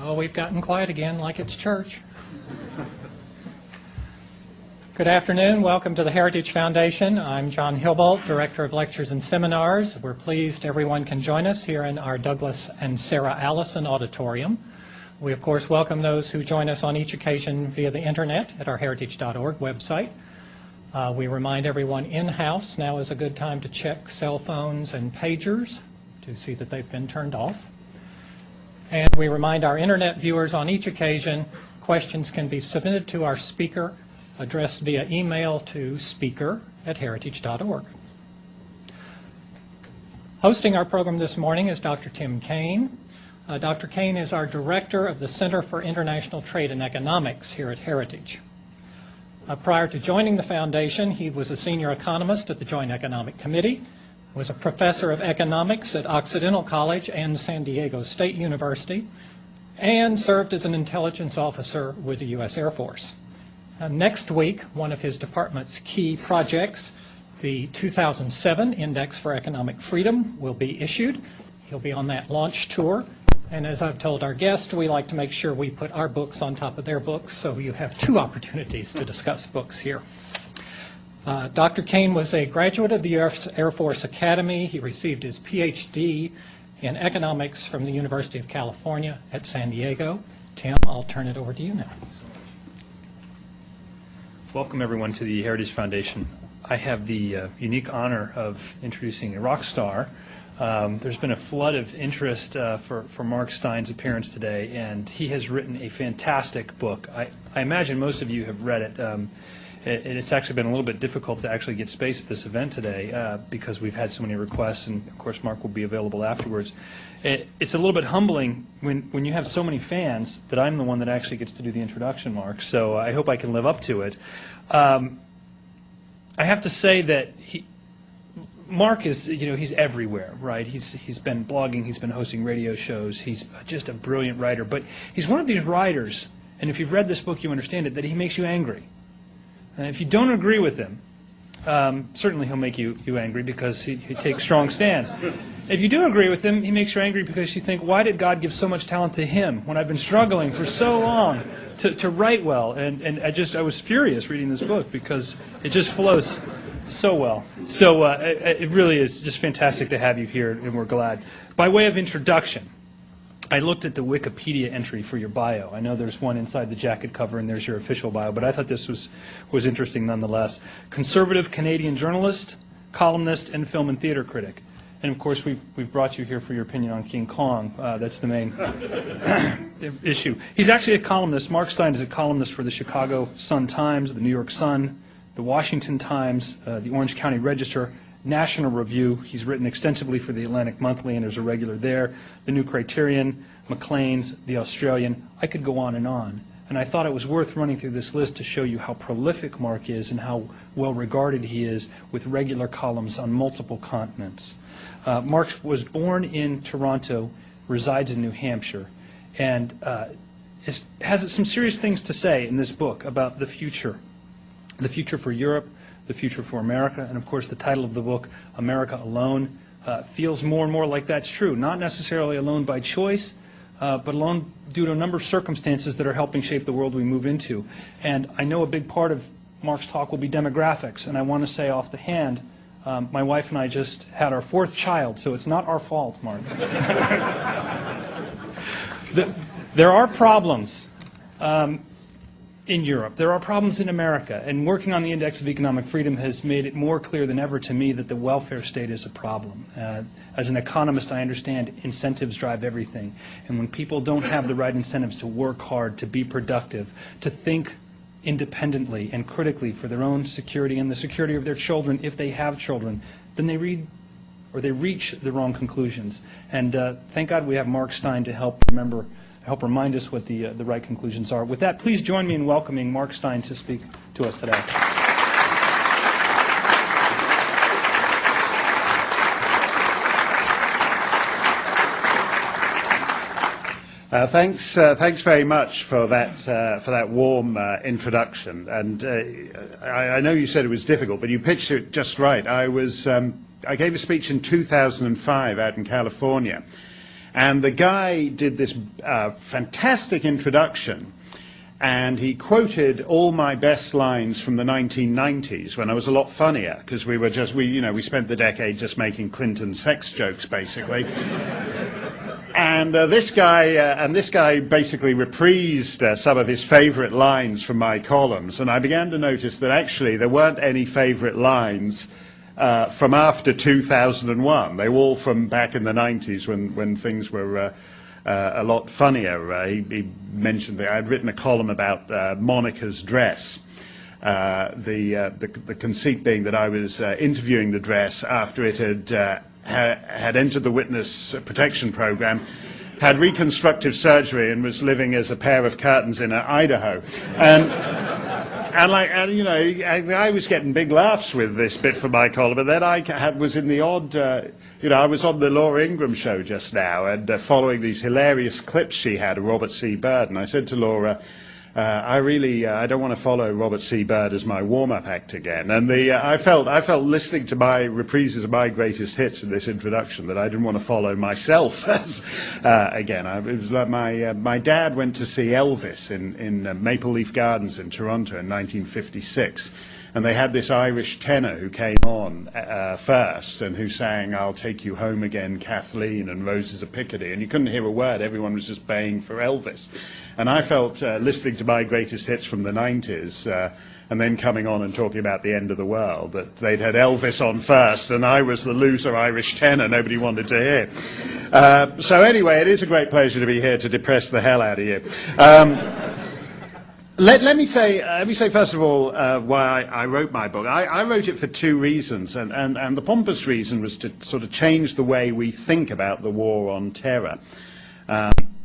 Oh, we've gotten quiet again like it's church. Good afternoon. Welcome to the Heritage Foundation. I'm John Hilbolt, Director of Lectures and Seminars. We're pleased everyone can join us here in our Douglas and Sarah Allison Auditorium. We, of course, welcome those who join us on each occasion via the Internet at our heritage.org website. We remind everyone in-house now is a good time to check cell phones and pagers to see that they've been turned off. And we remind our Internet viewers on each occasion questions can be submitted to our speaker addressed via email to speaker@heritage.org. Hosting our program this morning is Dr. Tim Kaine. Dr. Kaine is our Director of the Center for International Trade and Economics here at Heritage. Prior to joining the Foundation, he was a senior economist at the Joint Economic Committee, was a professor of economics at Occidental College and San Diego State University, and served as an intelligence officer with the U.S. Air Force. Next week, one of his department's key projects, the 2007 Index for Economic Freedom, will be issued. He'll be on that launch tour. And as I've told our guests, we like to make sure we put our books on top of their books, so you have two opportunities to discuss books here. Dr. Kaine was a graduate of the Air Force Academy. He received his PhD in economics from the University of California at San Diego. Tim, I'll turn it over to you now. Welcome, everyone, to the Heritage Foundation. I have the unique honor of introducing a rock star. There's been a flood of interest for Mark Stein's appearance today, and he has written a fantastic book. I imagine most of you have read it. It's actually been a little bit difficult to actually get space at this event today because we've had so many requests, and of course Mark will be available afterwards. It's a little bit humbling when you have so many fans that I'm the one that actually gets to do the introduction, Mark, so I hope I can live up to it. I have to say that Mark is, he's everywhere, right? He's been blogging, he's been hosting radio shows, he's just a brilliant writer, but he's one of these writers, and if you've read this book you understand it, that he makes you angry. And if you don't agree with him, certainly he'll make you angry because he takes strong stands. If you do agree with him, he makes you angry because you think, why did God give so much talent to him when I've been struggling for so long to write well? And I was furious reading this book because it just flows so well. So it really is just fantastic to have you here, and we're glad. By way of introduction, I looked at the Wikipedia entry for your bio. I know there's one inside the jacket cover and there's your official bio, but I thought this was interesting nonetheless. Conservative Canadian journalist, columnist, and film and theater critic. And of course, we've brought you here for your opinion on King Kong. That's the main issue. He's actually a columnist. Mark Stein is a columnist for the Chicago Sun-Times, the New York Sun, the Washington Times, the Orange County Register, National Review. He's written extensively for the Atlantic Monthly and is a regular there. The New Criterion, Maclean's, The Australian. I could go on. And I thought it was worth running through this list to show you how prolific Mark is and how well regarded he is with regular columns on multiple continents. Mark was born in Toronto, resides in New Hampshire, and has some serious things to say in this book about the future for Europe, the future for America, and of course the title of the book, America Alone, feels more and more like that's true. Not necessarily alone by choice, but alone due to a number of circumstances that are helping shape the world we move into. And I know a big part of Mark's talk will be demographics, and I want to say off the hand, my wife and I just had our fourth child, so it's not our fault, Mark. There are problems in Europe. There are problems in America, and working on the Index of Economic Freedom has made it more clear than ever to me that the welfare state is a problem. As an economist, I understand incentives drive everything, and when people don't have the right incentives to work hard, to be productive, to think independently and critically for their own security and the security of their children if they have children, then they reach the wrong conclusions. And thank God we have Mark Stein to help remind us what the right conclusions are. With that, please join me in welcoming Mark Stein to speak to us today. Thanks very much for that warm introduction. And I know you said it was difficult, but you pitched it just right. I gave a speech in 2005 out in California, And the guy did this fantastic introduction, and he quoted all my best lines from the 1990s when I was a lot funnier, because we spent the decade just making Clinton sex jokes, basically. And this guy basically reprised some of his favorite lines from my columns, and I began to notice that actually there weren't any favorite lines from after 2001. They were all from back in the 90s when things were a lot funnier. He mentioned that I'd written a column about Monica's dress. The conceit being that I was interviewing the dress after it had entered the witness protection program, had reconstructive surgery, and was living as a pair of curtains in Idaho. I was getting big laughs with this bit for my column, but then I was in the odd, I was on the Laura Ingraham show just now, and following these hilarious clips she had of Robert C. Byrd, and I said to Laura, I don't want to follow Robert C. Byrd as my warm-up act again. And I felt listening to my reprises of my greatest hits in this introduction that I didn't want to follow myself again. It was like my dad went to see Elvis in Maple Leaf Gardens in Toronto in 1956. And they had this Irish tenor who came on first and who sang "I'll Take You Home Again, Kathleen" and "Roses of Picardy." And you couldn't hear a word. Everyone was just baying for Elvis. And I felt, listening to my greatest hits from the 90s, and then coming on and talking about the end of the world, that they'd had Elvis on first, and I was the loser Irish tenor nobody wanted to hear. So anyway, it is a great pleasure to be here to depress the hell out of you. Let me say first of all why I wrote my book. I wrote it for two reasons, and the pompous reason was to sort of change the way we think about the war on terror.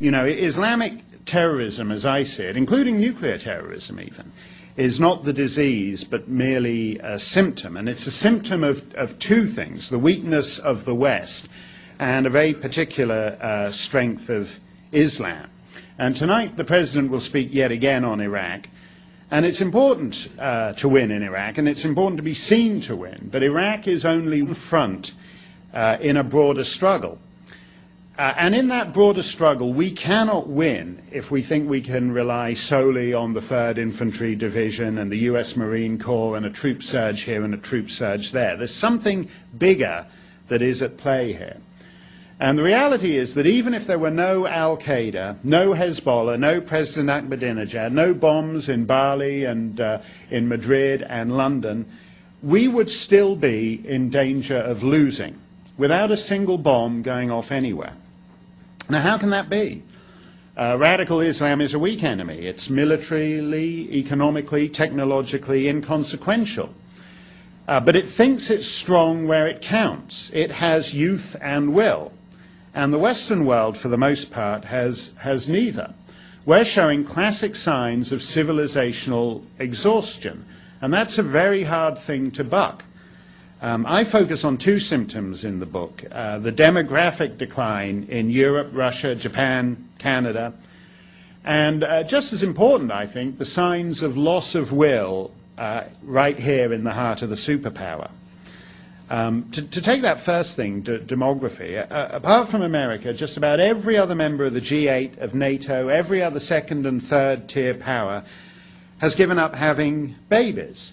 Islamic terrorism, as I see it, including nuclear terrorism even, is not the disease but merely a symptom, and it's a symptom of two things: the weakness of the West and a very particular strength of Islam. And tonight the President will speak yet again on Iraq. And it's important to win in Iraq, and it's important to be seen to win. But Iraq is only one front in a broader struggle. And in that broader struggle, we cannot win if we think we can rely solely on the 3rd Infantry Division and the US Marine Corps and a troop surge here and a troop surge there. There's something bigger that is at play here. And the reality is that even if there were no Al-Qaeda, no Hezbollah, no President Ahmadinejad, no bombs in Bali and in Madrid and London, we would still be in danger of losing without a single bomb going off anywhere. Now, how can that be? Radical Islam is a weak enemy. It's militarily, economically, technologically inconsequential. But it thinks it's strong where it counts. It has youth and will. And the Western world, for the most part, has neither. We're showing classic signs of civilizational exhaustion, and that's a very hard thing to buck. I focus on two symptoms in the book: the demographic decline in Europe, Russia, Japan, Canada, and just as important, I think, the signs of loss of will right here in the heart of the superpower. To take that first thing, demography, apart from America, just about every other member of the G8, of NATO, every other second and third tier power has given up having babies.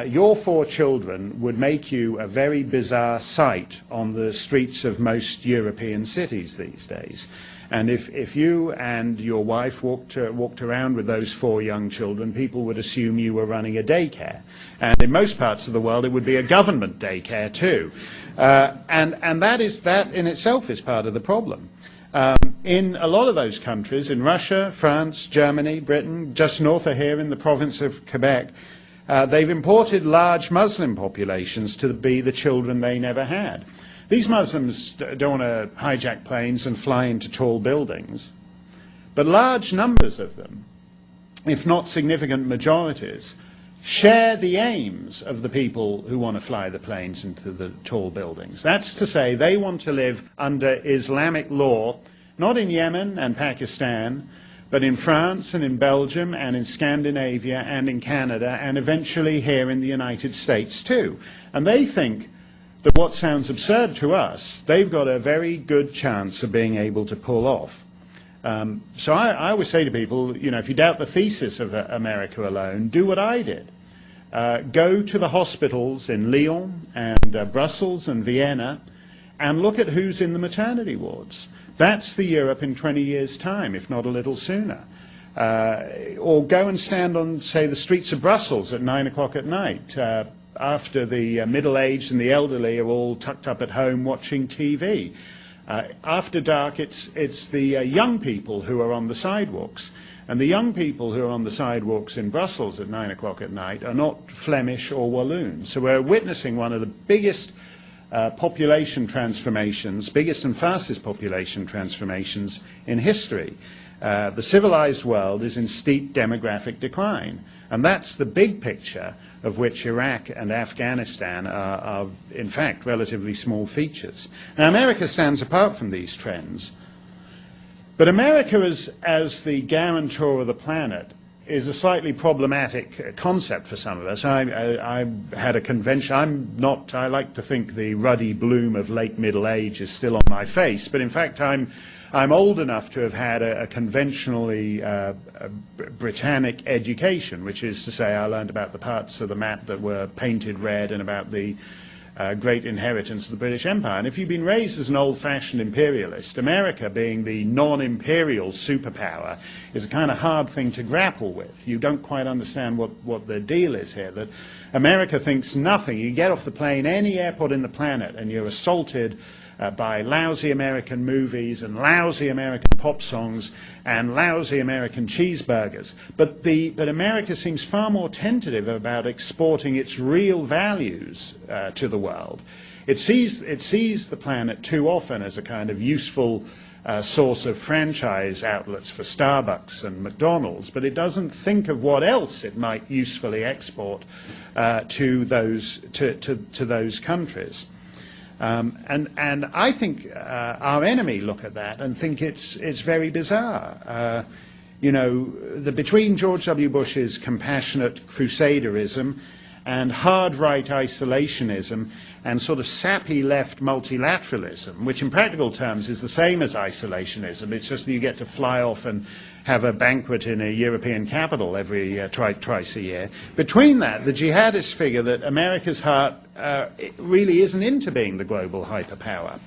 Your 4 children would make you a very bizarre sight on the streets of most European cities these days. And if you and your wife walked around with those 4 young children, people would assume you were running a daycare. And in most parts of the world, it would be a government daycare too. And that in itself is part of the problem. In a lot of those countries, in Russia, France, Germany, Britain, just north of here in the province of Quebec, they've imported large Muslim populations to be the children they never had. These Muslims don't want to hijack planes and fly into tall buildings, but large numbers of them, if not significant majorities, share the aims of the people who want to fly the planes into the tall buildings. That's to say, they want to live under Islamic law, not in Yemen and Pakistan, but in France and in Belgium and in Scandinavia and in Canada and eventually here in the United States too. And they think that what sounds absurd to us, they've got a very good chance of being able to pull off. So I always say to people, you know, if you doubt the thesis of America alone, do what I did. Go to the hospitals in Lyon and Brussels and Vienna and look at who's in the maternity wards. That's the Europe in 20 years' time, if not a little sooner. Or go and stand on, say, the streets of Brussels at 9 o'clock at night, after the middle-aged and the elderly are all tucked up at home watching TV. After dark, it's the young people who are on the sidewalks. And the young people who are on the sidewalks in Brussels at 9 o'clock at night are not Flemish or Walloon. So we're witnessing one of the biggest population transformations, biggest and fastest population transformations in history. The civilized world is in steep demographic decline. And that's the big picture of which Iraq and Afghanistan are in fact, relatively small features. Now, America stands apart from these trends. But America as the guarantor of the planet is a slightly problematic concept for some of us. I had a convention. I like to think the ruddy bloom of late middle age is still on my face, but in fact I'm old enough to have had a conventionally Britannic education, which is to say I learned about the parts of the map that were painted red and about the great inheritance of the British Empire. And if you've been raised as an old-fashioned imperialist, America being the non-imperial superpower is a kind of hard thing to grapple with. You don't quite understand what the deal is here, that America thinks nothing. You get off the plane, any airport in the planet, and you're assaulted by lousy American movies and lousy American pop songs and lousy American cheeseburgers. But America seems far more tentative about exporting its real values to the world. It sees the planet too often as a kind of useful source of franchise outlets for Starbucks and McDonald's, but it doesn't think of what else it might usefully export to those countries. And I think our enemy look at that and think it's very bizarre. You know, between George W. Bush's compassionate crusaderism and hard right isolationism and sort of sappy left multilateralism, which in practical terms is the same as isolationism. It's just that you get to fly off and have a banquet in a European capital twice a year. Between that, the jihadists figure that America's heart really isn't into being the global hyperpower.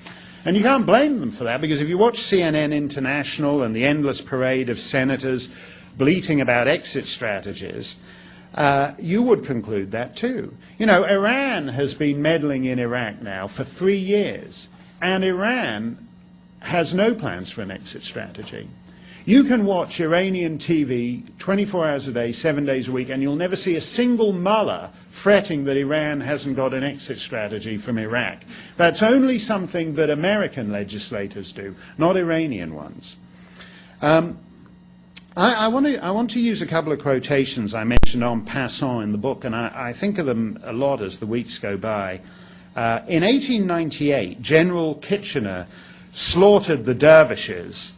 And you can't blame them for that, because if you watch CNN International and the endless parade of senators bleating about exit strategies, you would conclude that too. You know, Iran has been meddling in Iraq now for 3 years, and Iran has no plans for an exit strategy. You can watch Iranian TV 24 hours a day, 7 days a week, and you'll never see a single mullah fretting that Iran hasn't got an exit strategy from Iraq. That's only something that American legislators do, not Iranian ones. I want to use a couple of quotations I mentioned en passant in the book, and I think of them a lot as the weeks go by. In 1898, General Kitchener slaughtered the dervishes,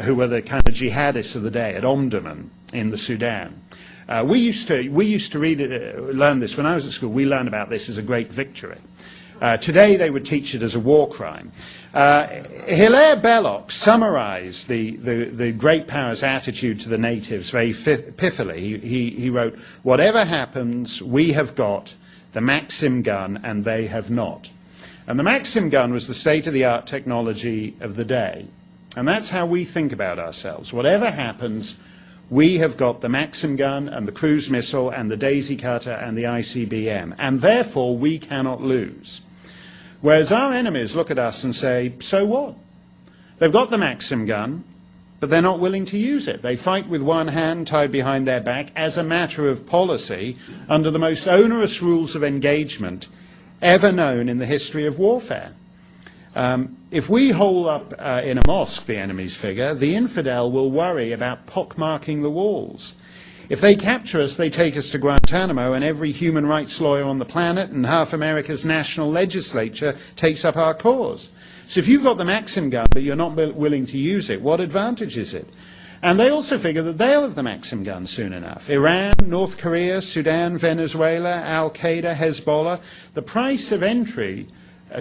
who were the kind of jihadists of the day, at Omdurman in the Sudan. We used to learn this when I was at school. We learned about this as a great victory. Today they would teach it as a war crime. Hilaire Belloc summarized the great power's attitude to the natives very pithily. He wrote, "Whatever happens, we have got the Maxim gun and they have not." And the Maxim gun was the state-of-the-art technology of the day. And that's how we think about ourselves. Whatever happens, we have got the Maxim gun and the cruise missile and the Daisy Cutter and the ICBM, and therefore we cannot lose. Whereas our enemies look at us and say, so what? They've got the Maxim gun, but they're not willing to use it. They fight with one hand tied behind their back as a matter of policy under the most onerous rules of engagement ever known in the history of warfare. If we hole up in a mosque, the enemy's figure, the infidel will worry about pockmarking the walls. If they capture us, they take us to Guantanamo, and every human rights lawyer on the planet and half America's national legislature takes up our cause. So if you've got the Maxim gun, but you're not willing to use it, what advantage is it? And they also figure that they'll have the Maxim gun soon enough. Iran, North Korea, Sudan, Venezuela, Al-Qaeda, Hezbollah. The price of entry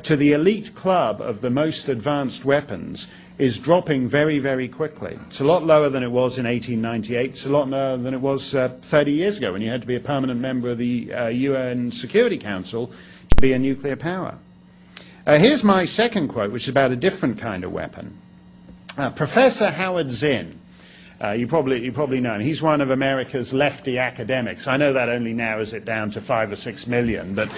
to the elite club of the most advanced weapons is dropping very, very quickly. It's a lot lower than it was in 1898. It's a lot lower than it was 30 years ago when you had to be a permanent member of the UN Security Council to be a nuclear power. Here's my second quote, which is about a different kind of weapon. Professor Howard Zinn, you probably know him. He's one of America's lefty academics. I know that only narrows it down to 5 or 6 million, but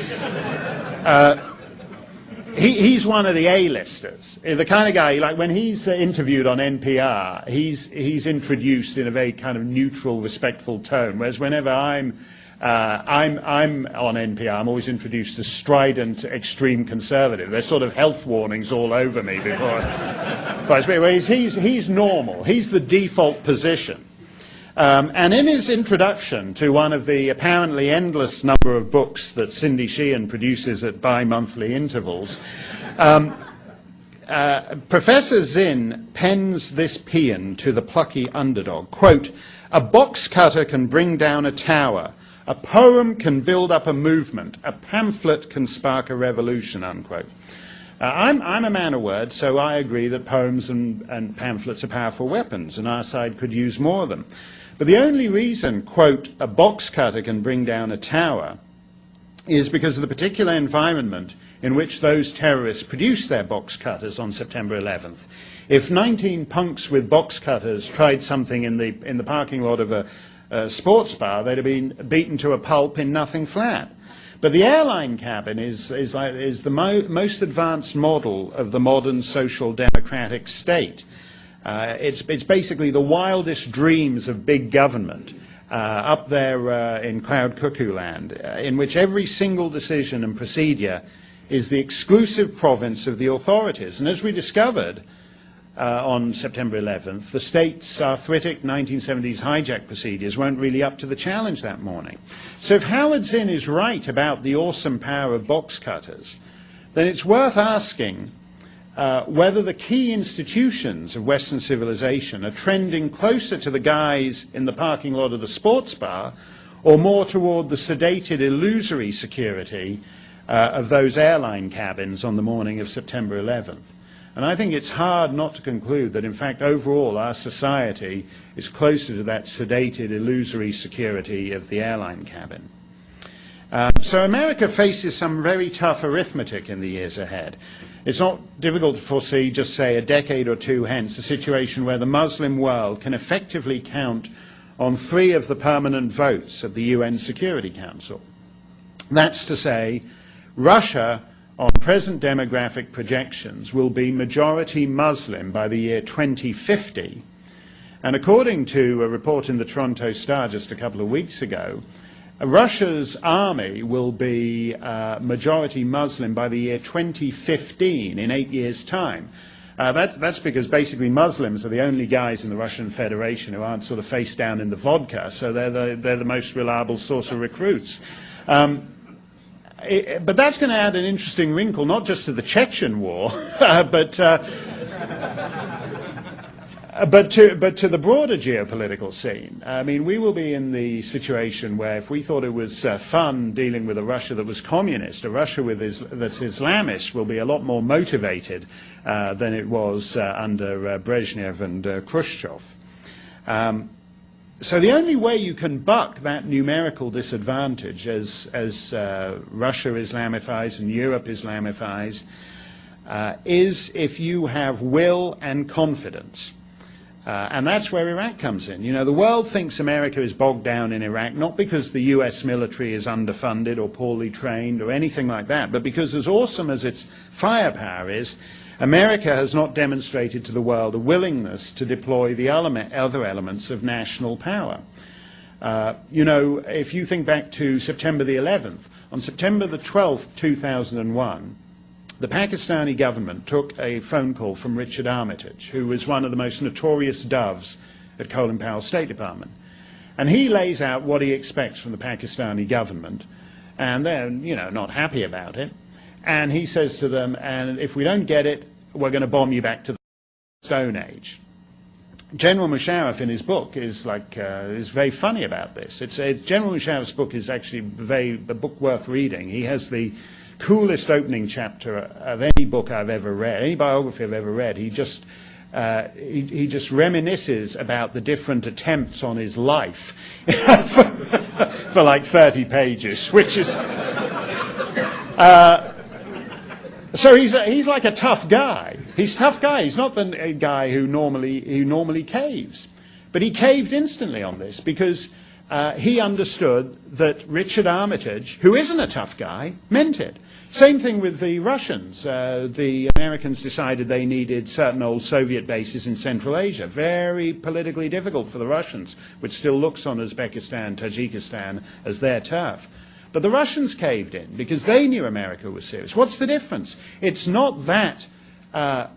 he's one of the A-listers, the kind of guy, like when he's interviewed on NPR, he's introduced in a very kind of neutral, respectful tone, whereas whenever I'm on NPR, I'm always introduced as strident, extreme conservative. There's sort of health warnings all over me before I speak. Whereas he's normal. He's the default position. And in his introduction to one of the apparently endless number of books that Cindy Sheehan produces at bi-monthly intervals, Professor Zinn pens this paean to the plucky underdog. Quote, "A box cutter can bring down a tower. A poem can build up a movement. A pamphlet can spark a revolution," unquote. I'm a man of words, so I agree that poems and pamphlets are powerful weapons, and our side could use more of them. But the only reason, quote, "a box cutter can bring down a tower," is because of the particular environment in which those terrorists produced their box cutters on September 11th. If 19 punks with box cutters tried something in the parking lot of a sports bar, they'd have been beaten to a pulp in nothing flat. But the airline cabin is the most advanced model of the modern social democratic state. It's basically the wildest dreams of big government up there in cloud cuckoo land, in which every single decision and procedure is the exclusive province of the authorities. And as we discovered on September 11th, the state's arthritic 1970s hijack procedures weren't really up to the challenge that morning. So if Howard Zinn is right about the awesome power of box cutters, then it's worth asking whether the key institutions of Western civilization are trending closer to the guys in the parking lot of the sports bar or more toward the sedated, illusory security of those airline cabins on the morning of September 11th. And I think it's hard not to conclude that, in fact, overall, our society is closer to that sedated, illusory security of the airline cabin. So America faces some very tough arithmetic in the years ahead. It's not difficult to foresee, just say a decade or two hence, a situation where the Muslim world can effectively count on 3 of the permanent votes of the UN Security Council. That's to say, Russia, on present demographic projections, will be majority Muslim by the year 2050. And according to a report in the Toronto Star just a couple of weeks ago, Russia's army will be majority Muslim by the year 2015, in 8 years' time. That's because basically Muslims are the only guys in the Russian Federation who aren't sort of face down in the vodka, so they're the most reliable source of recruits. But that's going to add an interesting wrinkle, not just to the Chechen war, but to the broader geopolitical scene. I mean, we will be in the situation where if we thought it was fun dealing with a Russia that was communist, a Russia that's Islamist will be a lot more motivated than it was under Brezhnev and Khrushchev. So the only way you can buck that numerical disadvantage as Russia Islamifies and Europe Islamifies is if you have will and confidence. And that's where Iraq comes in. You know, the world thinks America is bogged down in Iraq, not because the US military is underfunded or poorly trained or anything like that, but because as awesome as its firepower is, America has not demonstrated to the world a willingness to deploy the other elements of national power. You know, if you think back to September the 11th, on September the 12th, 2001, the Pakistani government took a phone call from Richard Armitage, who was one of the most notorious doves at Colin Powell's State Department. And he lays out what he expects from the Pakistani government, and they're, you know, not happy about it. And he says to them, and if we don't get it, we're going to bomb you back to the Stone Age. General Musharraf in his book is very funny about this. General Musharraf's book is actually a book worth reading. He has the coolest opening chapter of any book I've ever read, any biography I've ever read. He just reminisces about the different attempts on his life for like 30 pages, which is... So he's like a tough guy. He's a tough guy. He's not the guy who normally caves. But he caved instantly on this because he understood that Richard Armitage, who isn't a tough guy, meant it. Same thing with the Russians. The Americans decided they needed certain old Soviet bases in Central Asia. Very politically difficult for the Russians, which still looks on Uzbekistan, Tajikistan as their turf. But the Russians caved in because they knew America was serious. What's the difference? It's not that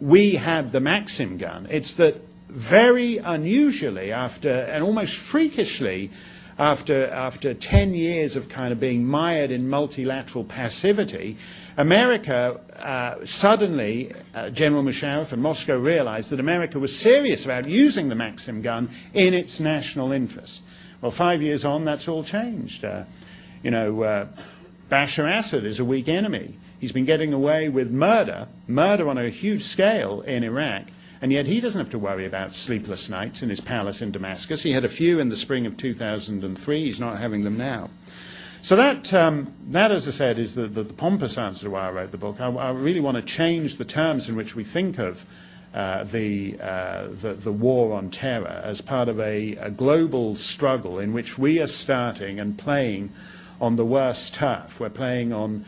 we had the Maxim gun. It's that very unusually, and almost freakishly, after 10 years of kind of being mired in multilateral passivity, America suddenly, General Musharraf and Moscow realized that America was serious about using the Maxim gun in its national interest. Well, 5 years on, that's all changed. Bashar Assad is a weak enemy. He's been getting away with murder on a huge scale in Iraq, and yet he doesn't have to worry about sleepless nights in his palace in Damascus. He had a few in the spring of 2003. He's not having them now. So that, as I said, is the pompous answer to why I wrote the book. I really want to change the terms in which we think of the war on terror as part of a global struggle in which we are starting and playing on the worst turf. We're playing on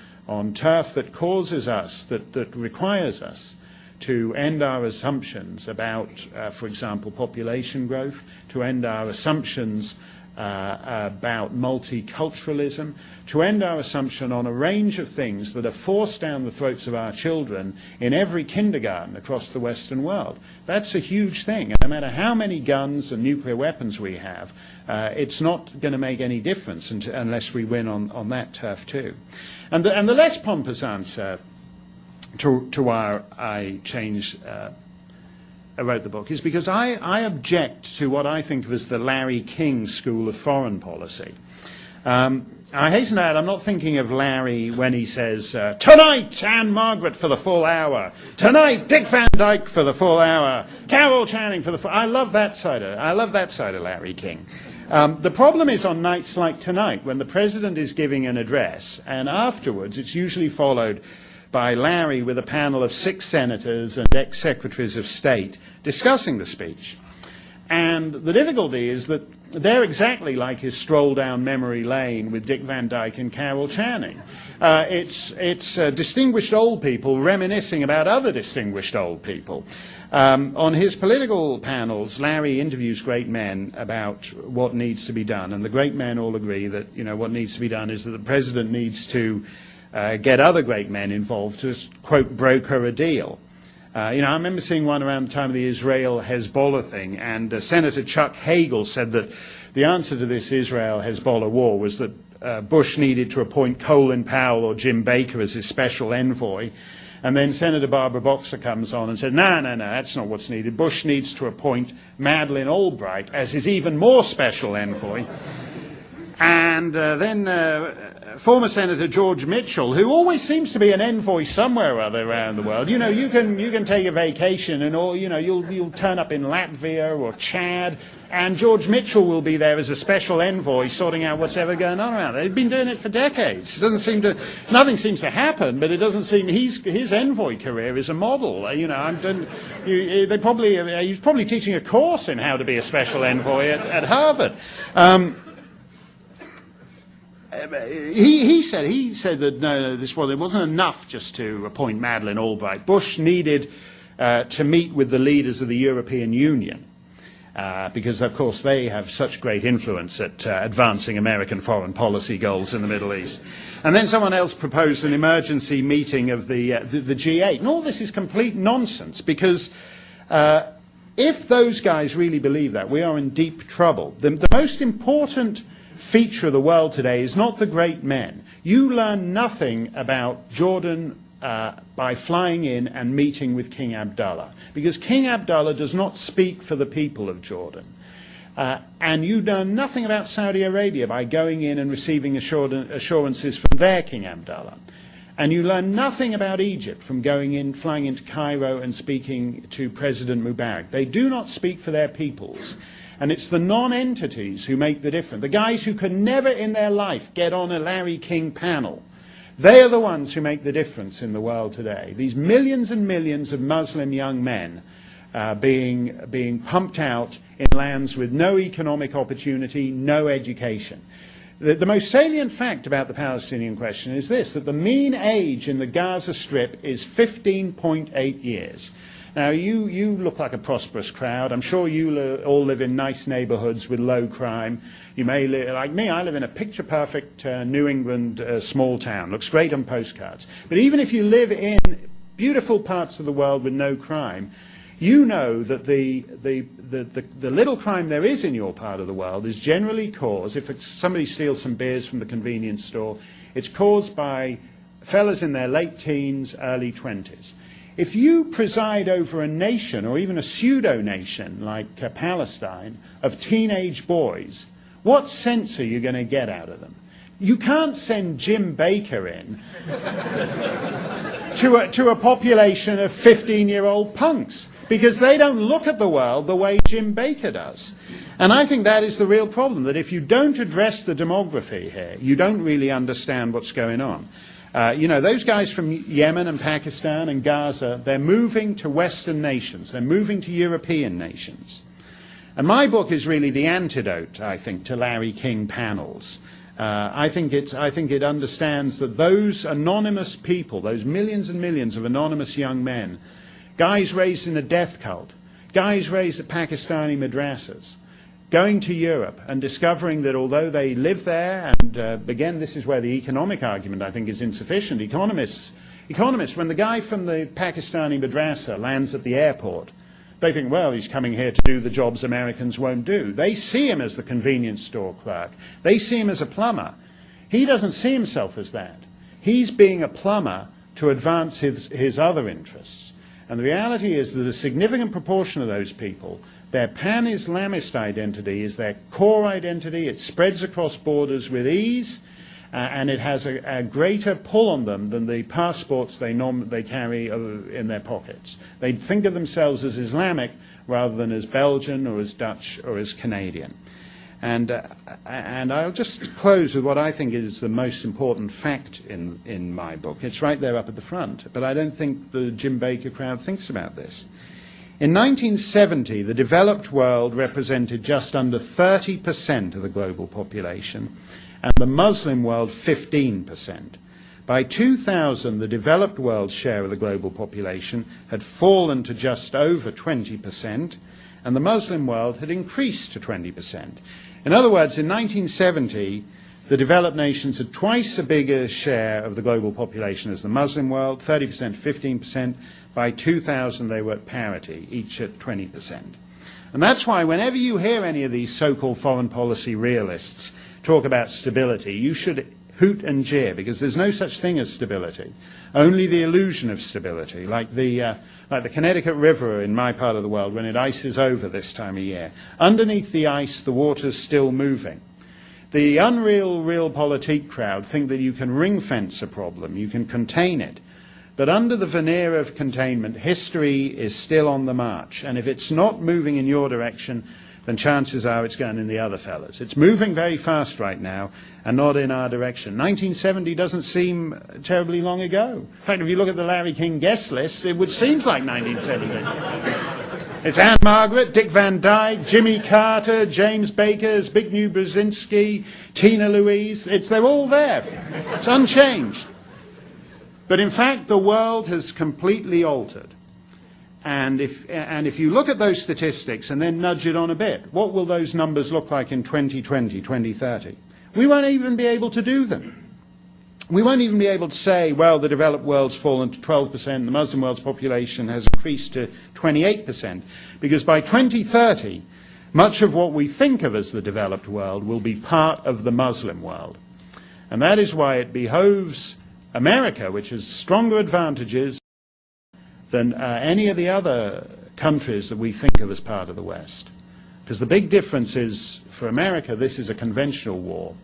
turf that causes us, that requires us to end our assumptions about, for example, population growth, to end our assumptions about multiculturalism, to end our assumption on a range of things that are forced down the throats of our children in every kindergarten across the Western world. That's a huge thing. And no matter how many guns and nuclear weapons we have, it's not going to make any difference unless we win on that turf too. And the less pompous answer to why I wrote the book is because I object to what I think of as the Larry King school of foreign policy. I hasten to add, I'm not thinking of Larry when he says, tonight, Anne Margaret for the full hour. Tonight, Dick Van Dyke for the full hour. Carol Channing for the full hour. I love that side of Larry King. The problem is on nights like tonight, when the president is giving an address, and afterwards it's usually followed by Larry with a panel of 6 senators and ex-secretaries of state discussing the speech. And the difficulty is that they're exactly like his stroll down memory lane with Dick Van Dyke and Carol Channing. It's distinguished old people reminiscing about other distinguished old people. On his political panels, Larry interviews great men about what needs to be done, and the great men all agree that what needs to be done is that the president needs to get other great men involved to, quote, broker a deal. I remember seeing one around the time of the Israel-Hezbollah thing, and Senator Chuck Hagel said that the answer to this Israel-Hezbollah war was that Bush needed to appoint Colin Powell or Jim Baker as his special envoy. And then Senator Barbara Boxer comes on and said, no, that's not what's needed. Bush needs to appoint Madeleine Albright as his even more special envoy. And then former Senator George Mitchell, who always seems to be an envoy somewhere or other around the world. You can take a vacation and you'll turn up in Latvia or Chad, and George Mitchell will be there as a special envoy sorting out what's ever going on around there. They've been doing it for decades. Nothing seems to happen, but it doesn't seem his envoy career is a model. He's probably teaching a course in how to be a special envoy at Harvard. He said that it wasn't enough just to appoint Madeleine Albright. Bush needed to meet with the leaders of the European Union because, of course, they have such great influence at advancing American foreign policy goals in the Middle East. And then someone else proposed an emergency meeting of the G8. And all this is complete nonsense because if those guys really believe that, we are in deep trouble. The most important feature of the world today is not the great men. You learn nothing about Jordan by flying in and meeting with King Abdullah, because King Abdullah does not speak for the people of Jordan. And you learn nothing about Saudi Arabia by going in and receiving assurances from their King Abdullah. And you learn nothing about Egypt from flying into Cairo and speaking to President Mubarak. They do not speak for their peoples. And it's the non-entities who make the difference. The guys who can never in their life get on a Larry King panel, they are the ones who make the difference in the world today. These millions and millions of Muslim young men being pumped out in lands with no economic opportunity, no education. The most salient fact about the Palestinian question is this, that the mean age in the Gaza Strip is 15.8 years. Now, you look like a prosperous crowd. I'm sure you all live in nice neighborhoods with low crime. You may live, like me, I live in a picture-perfect New England small town. Looks great on postcards. But even if you live in beautiful parts of the world with no crime, you know that the little crime there is in your part of the world is generally caused, if somebody steals some beers from the convenience store, it's caused by fellas in their late teens, early 20s. If you preside over a nation, or even a pseudo-nation like Palestine, of teenage boys, what sense are you going to get out of them? You can't send Jim Baker in to a population of 15-year-old punks, because they don't look at the world the way Jim Baker does. And I think that is the real problem, that if you don't address the demography here, you don't really understand what's going on. You know, those guys from Yemen and Pakistan and Gaza, they're moving to Western nations. They're moving to European nations. And my book is really the antidote, I think, to Larry King panels. I think it understands that those anonymous people, those millions and millions of anonymous young men, guys raised in a death cult, guys raised at Pakistani madrasas, going to Europe and discovering that although they live there, and again, this is where the economic argument, I think, is insufficient. Economists, when the guy from the Pakistani madrasa lands at the airport, they think, well, he's coming here to do the jobs Americans won't do. They see him as the convenience store clerk. They see him as a plumber. He doesn't see himself as that. He's being a plumber to advance his other interests. And the reality is that a significant proportion of those people, their pan-Islamist identity is their core identity. It spreads across borders with ease, and it has a greater pull on them than the passports they carry in their pockets. They think of themselves as Islamic rather than as Belgian or as Dutch or as Canadian. And I'll just close with what I think is the most important fact in my book. It's right there up at the front, but I don't think the Jim Baker crowd thinks about this. In 1970, the developed world represented just under 30% of the global population, and the Muslim world 15%. By 2000, the developed world's share of the global population had fallen to just over 20%, and the Muslim world had increased to 20%. In other words, in 1970, the developed nations had twice a bigger share of the global population as the Muslim world, 30%, 15%. By 2000, they were at parity, each at 20%. And that's why whenever you hear any of these so-called foreign policy realists talk about stability, you should hoot and jeer, because there's no such thing as stability, only the illusion of stability, like the Connecticut River in my part of the world when it ices over this time of year. Underneath the ice, the water's still moving. The unreal realpolitik crowd think that you can ring-fence a problem, you can contain it. But under the veneer of containment, history is still on the march. And if it's not moving in your direction, then chances are it's going in the other fellas. It's moving very fast right now and not in our direction. 1970 doesn't seem terribly long ago. In fact, if you look at the Larry King guest list, it would seem like 1970. It's Anne Margaret, Dick Van Dyke, Jimmy Carter, James Baker, Zbigniew Brzezinski, Tina Louise. They're all there. It's unchanged. But in fact, the world has completely altered. And if you look at those statistics and then nudge it on a bit, what will those numbers look like in 2020, 2030? We won't even be able to do them. We won't even be able to say, well, the developed world's fallen to 12%, the Muslim world's population has increased to 28%, because by 2030, much of what we think of as the developed world will be part of the Muslim world. And that is why it behoves America, which has stronger advantages than any of the other countries that we think of as part of the West. Because the big difference is, for America, this is a conventional war.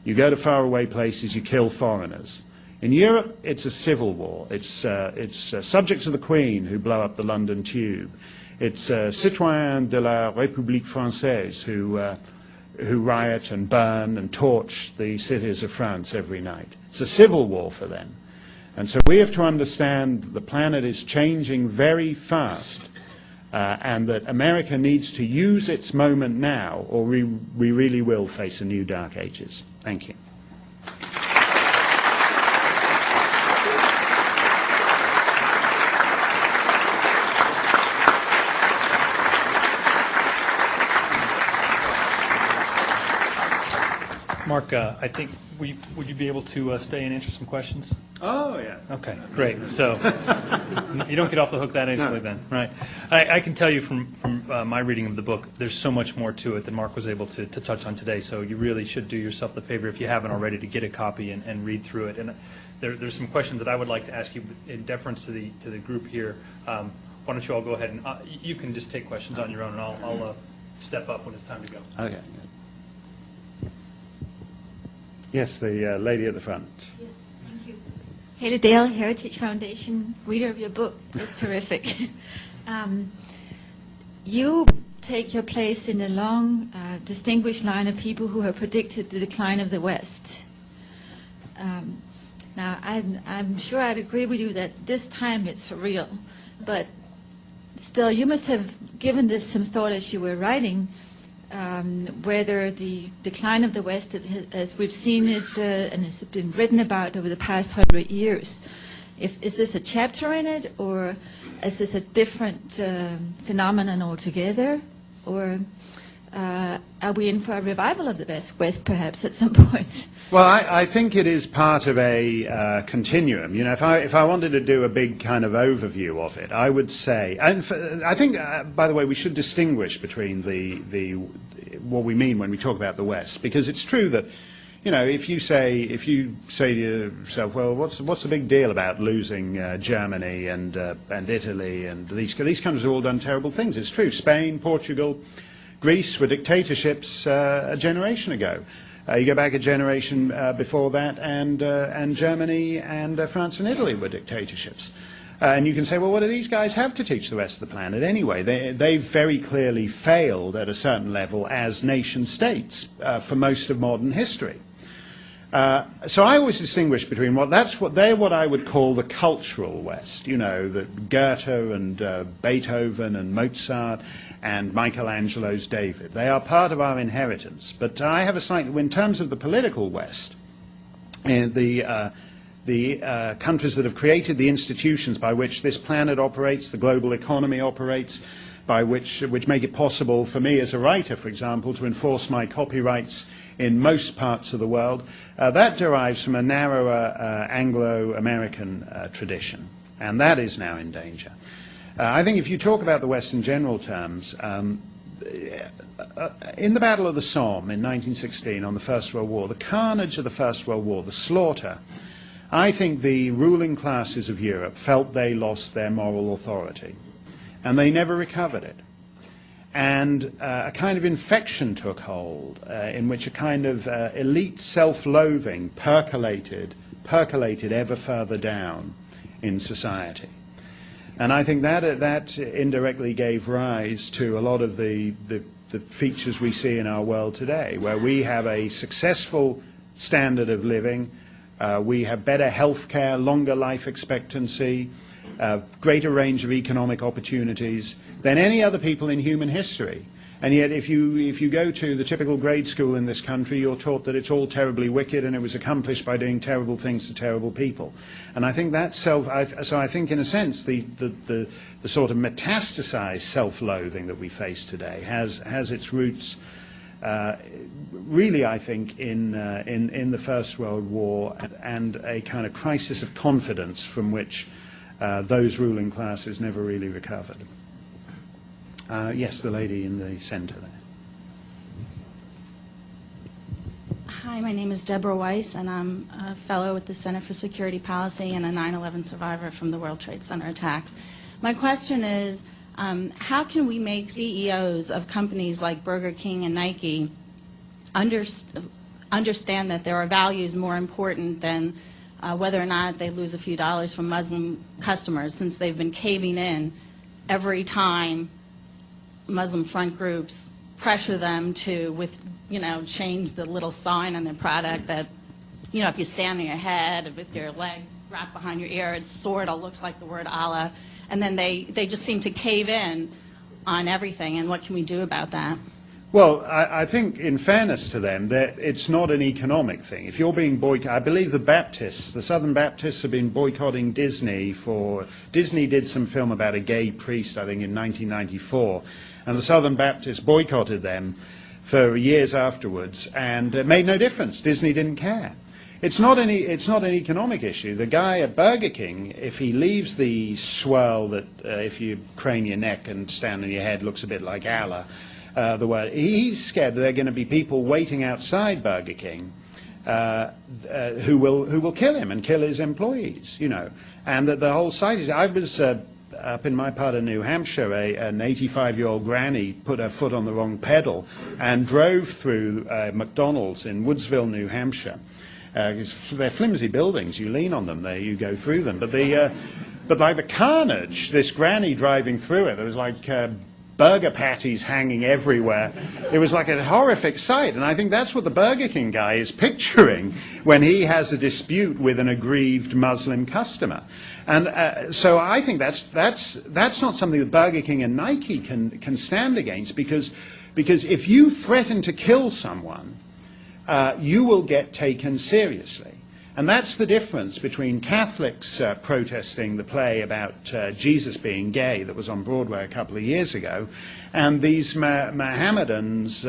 You go to faraway places, you kill foreigners. In Europe, it's a civil war. It's subjects of the Queen who blow up the London Tube. It's citoyens de la République Française who riot and burn and torch the cities of France every night. It's a civil war for them. And so we have to understand that the planet is changing very fast, and that America needs to use its moment now, or we really will face a new dark ages. Thank you. Mark, I think, would you be able to stay and answer some questions? Oh, yeah. Okay, great. So you don't get off the hook that easily then, right? I can tell you from my reading of the book, there's so much more to it than Mark was able to touch on today, so you really should do yourself the favor, if you haven't already, to get a copy and read through it. And there's some questions that I would like to ask you in deference to the group here. Why don't you all go ahead and you can just take questions on your own, and I'll step up when it's time to go. Okay. Yes, the lady at the front. Yes, thank you. Haley Dale, Heritage Foundation, reader of your book. It's terrific. You take your place in a long, distinguished line of people who have predicted the decline of the West. Now, I'm sure I'd agree with you that this time it's for real, but still, you must have given this some thought as you were writing, whether the decline of the West, as we've seen it and it's been written about over the past 100 years, is this a chapter in it, or is this a different phenomenon altogether, or are we in for a revival of the West perhaps at some point? Well, I think it is part of a continuum. You know, if I wanted to do a big kind of overview of it, I would say, and I think, by the way, we should distinguish between what we mean when we talk about the West, because it's true that, you know, if you say to yourself, well, what's the big deal about losing Germany and Italy and these countries have all done terrible things? It's true. Spain, Portugal, Greece were dictatorships a generation ago. You go back a generation before that, and Germany and France and Italy were dictatorships. And you can say, well, what do these guys have to teach the rest of the planet anyway? They've very clearly failed at a certain level as nation states for most of modern history. So I always distinguish between what I would call the cultural West. You know, that Goethe and Beethoven and Mozart and Michelangelo's David. They are part of our inheritance. But I have a slightly, in terms of the political West, the countries that have created the institutions by which this planet operates, the global economy operates, which make it possible for me as a writer, for example, to enforce my copyrights in most parts of the world, that derives from a narrower Anglo-American tradition, and that is now in danger. I think if you talk about the West in general terms, in the Battle of the Somme in 1916 on the First World War, the carnage of the First World War, the slaughter, I think the ruling classes of Europe felt they lost their moral authority, and they never recovered it. And a kind of infection took hold in which a kind of elite self-loathing percolated ever further down in society. And I think that indirectly gave rise to a lot of the features we see in our world today, where we have a successful standard of living, we have better health care, longer life expectancy, greater range of economic opportunities than any other people in human history. And yet if you go to the typical grade school in this country, you're taught that it's all terribly wicked and it was accomplished by doing terrible things to terrible people. And I think that so I think in a sense the sort of metastasized self-loathing that we face today has its roots really, I think, in the First World War and a kind of crisis of confidence from which those ruling classes never really recovered. Yes, the lady in the center there. Hi, my name is Deborah Weiss, and I'm a fellow with the Center for Security Policy and a 9/11 survivor from the World Trade Center attacks. My question is, how can we make CEOs of companies like Burger King and Nike understand that there are values more important than whether or not they lose a few dollars from Muslim customers, since they've been caving in every time Muslim front groups pressure them to, change the little sign on their product that, if you stand on your head with your leg wrapped behind your ear, it sort of looks like the word Allah. And then they just seem to cave in on everything. And what can we do about that? Well, I think, in fairness to them, that it's not an economic thing. If you're being boycotted, I believe the Southern Baptists have been boycotting Disney Disney did some film about a gay priest, I think, in 1994, and the Southern Baptists boycotted them for years afterwards, and it made no difference. Disney didn't care. It's not an economic issue. The guy at Burger King, if he leaves the swirl that if you crane your neck and stand on your head looks a bit like Allah, he's scared that there are going to be people waiting outside Burger King who will kill him and kill his employees, and that the whole site is. I was up in my part of New Hampshire, an 85-year-old granny put her foot on the wrong pedal and drove through McDonald's in Woodsville, New Hampshire. They're flimsy buildings. You lean on them, there you go through them. But like the carnage, this granny driving through it, there was like burger patties hanging everywhere. It was like a horrific sight, and I think that's what the Burger King guy is picturing when he has a dispute with an aggrieved Muslim customer. And so I think that's not something that Burger King and Nike can stand against, because if you threaten to kill someone, you will get taken seriously. And that's the difference between Catholics protesting the play about Jesus being gay that was on Broadway a couple of years ago, and these Mohammedans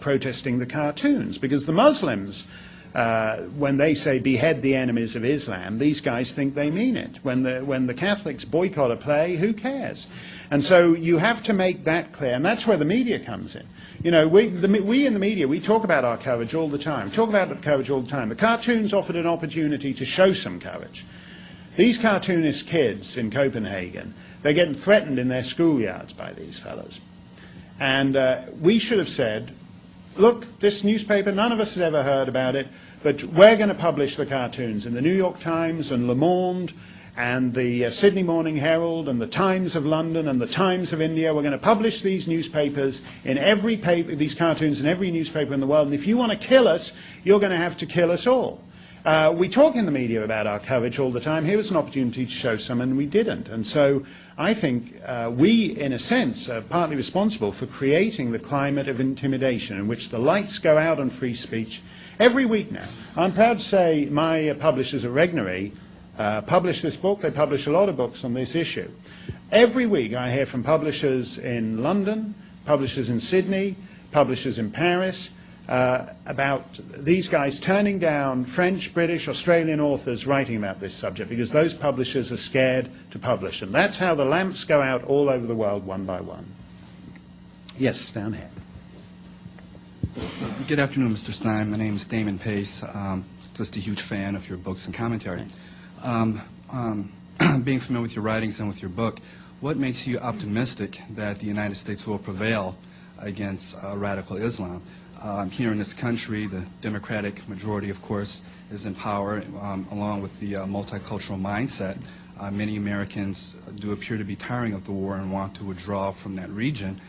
protesting the cartoons. Because the Muslims, when they say behead the enemies of Islam, these guys think they mean it. When the Catholics boycott a play, who cares? And so you have to make that clear, and that's where the media comes in. We in the media, we talk about our courage all the time. The cartoons offered an opportunity to show some courage. These cartoonist kids in Copenhagen, they're getting threatened in their schoolyards by these fellows. And we should have said, look, this newspaper, none of us has ever heard about it, but we're going to publish the cartoons in the New York Times and Le Monde and the Sydney Morning Herald and the Times of London and the Times of India. We're going to publish these newspapers in every paper, these cartoons in every newspaper in the world. And if you want to kill us, you're going to have to kill us all. We talk in the media about our courage all the time. Here was an opportunity to show some, and we didn't. And so I think we, in a sense, are partly responsible for creating the climate of intimidation in which the lights go out on free speech every week now. I'm proud to say my publishers at Regnery publish this book. They publish a lot of books on this issue. Every week I hear from publishers in London, publishers in Sydney, publishers in Paris, about these guys turning down French, British, Australian authors writing about this subject because those publishers are scared to publish them. That's how the lamps go out all over the world, one by one. Yes, down here. Good afternoon, Mr. Stein. My name is Damon Pace. Just a huge fan of your books and commentary. Being familiar with your writings and with your book, what makes you optimistic that the United States will prevail against radical Islam? Here in this country, the Democratic majority, of course, is in power, along with the multicultural mindset. Many Americans do appear to be tiring of the war and want to withdraw from that region.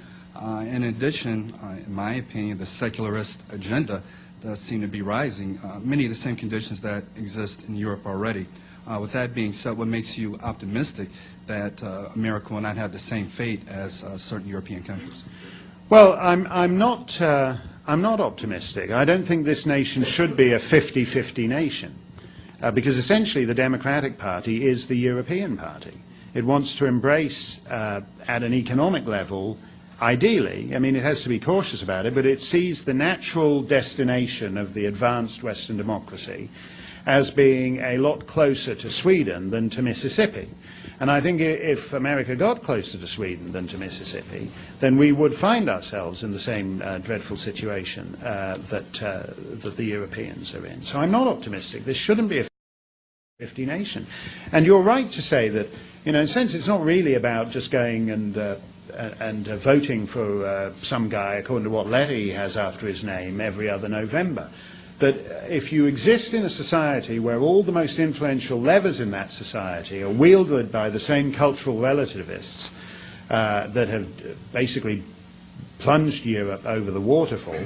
In addition, in my opinion, the secularist agenda does seem to be rising. Many of the same conditions that exist in Europe already. With that being said, what makes you optimistic that America will not have the same fate as certain European countries? Well, I'm not optimistic. I don't think this nation should be a 50-50 nation, because essentially the Democratic Party is the European Party. It wants to embrace, at an economic level, ideally, I mean, it has to be cautious about it, but it sees the natural destination of the advanced Western democracy as being a lot closer to Sweden than to Mississippi. And I think if America got closer to Sweden than to Mississippi, then we would find ourselves in the same dreadful situation that the Europeans are in. So I'm not optimistic. This shouldn't be a 50 nation. And you're right to say that, in a sense, it's not really about just going and voting for some guy according to what letter he has after his name every other November. that if you exist in a society where all the most influential levers in that society are wielded by the same cultural relativists that have basically plunged Europe over the waterfall,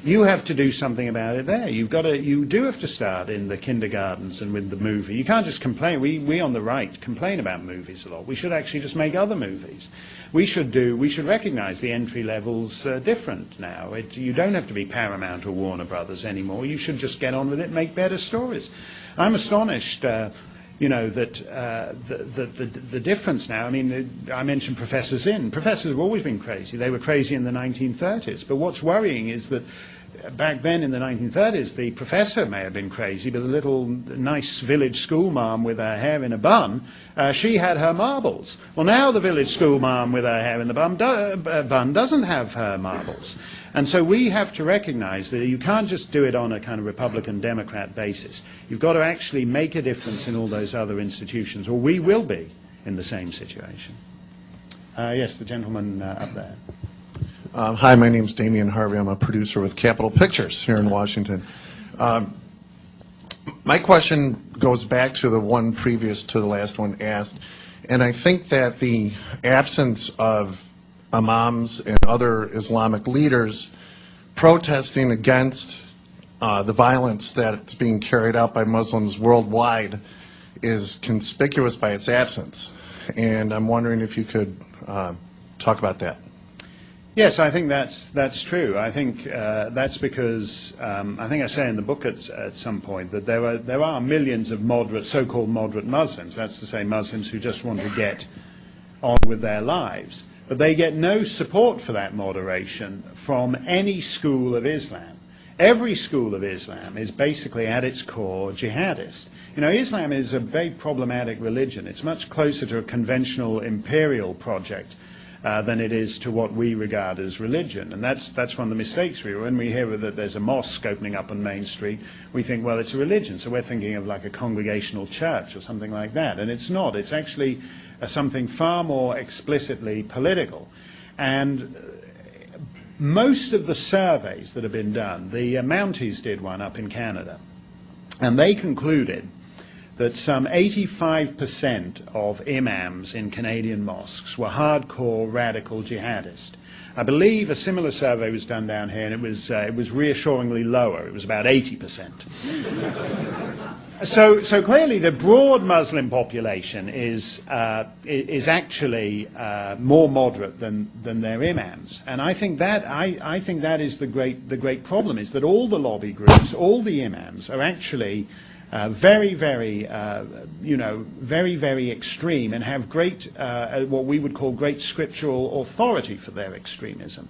you have to do something about it there. You do have to start in the kindergartens and with the movie. You can't just complain. We on the right complain about movies a lot. We should actually just make other movies. We should recognize the entry levels different now. You don't have to be Paramount or Warner Brothers anymore. You should just get on with it and make better stories. I'm astonished that the difference now, I mean, I mentioned Professor Zinn. Professors have always been crazy. They were crazy in the 1930s. But what's worrying is that back then in the 1930s, the professor may have been crazy, but the little nice village school ma'am with her hair in a bun, she had her marbles. Well, now the village school ma'am with her hair in the bun doesn't have her marbles. And so we have to recognize that you can't just do it on a kind of Republican-Democrat basis. You've got to actually make a difference in all those other institutions, or we will be in the same situation. Yes, the gentleman up there. Hi, my name's Damian Harvey. I'm a producer with Capitol Pictures here in Washington. My question goes back to the one previous to the last one asked, and I think that the absence of imams and other Islamic leaders protesting against the violence that's being carried out by Muslims worldwide is conspicuous by its absence. And I'm wondering if you could talk about that. Yes, I think that's true. I think that's because I think I say in the book at some point that there are millions of moderate, so-called moderate Muslims. That's to say, Muslims who just want to get on with their lives, but they get no support for that moderation from any school of Islam. Every school of Islam is basically at its core jihadist. You know, Islam is a very problematic religion. It's much closer to a conventional imperial project than it is to what we regard as religion. And that's one of the mistakes when we hear that there's a mosque opening up on Main Street, we think, well, it's a religion. So we're thinking of like a congregational church or something like that. And it's not. It's actually something far more explicitly political. And most of the surveys that have been done, the Mounties did one up in Canada, and they concluded that some 85% of imams in Canadian mosques were hardcore radical jihadists. I believe a similar survey was done down here, and it was reassuringly lower. It was about 80%. So clearly, the broad Muslim population is actually more moderate than their imams, and I think that is the great problem, is that all the lobby groups, all the imams, are actually very, very extreme and have great, what we would call great scriptural authority for their extremism.